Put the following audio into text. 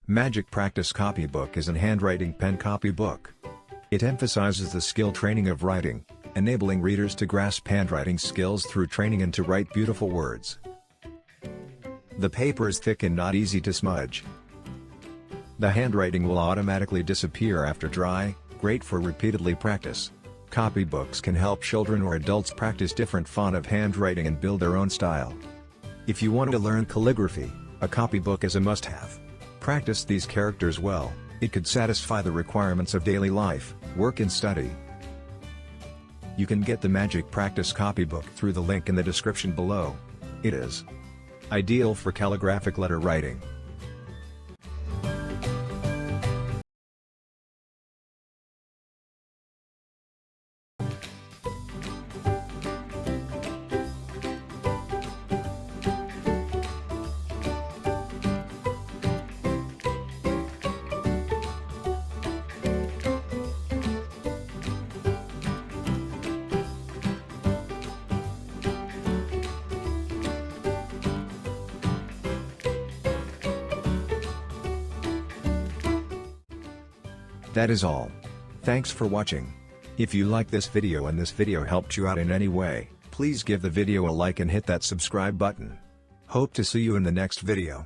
Magic Practice Copybook is a handwriting pen copybook. It emphasizes the skill training of writing, enabling readers to grasp handwriting skills through training and to write beautiful words. The paper is thick and not easy to smudge. The handwriting will automatically disappear after dry, great for repeatedly practice. Copybooks can help children or adults practice different font of handwriting and build their own style. If you want to learn calligraphy, a copybook is a must-have. Practice these characters well, it could satisfy the requirements of daily life, work and study. You can get the Magic Practice Copybook through the link in the description below. It is ideal for calligraphic letter writing. That is all. Thanks for watching. If you like this video and this video helped you out in any way, please give the video a like and hit that subscribe button. Hope to see you in the next video.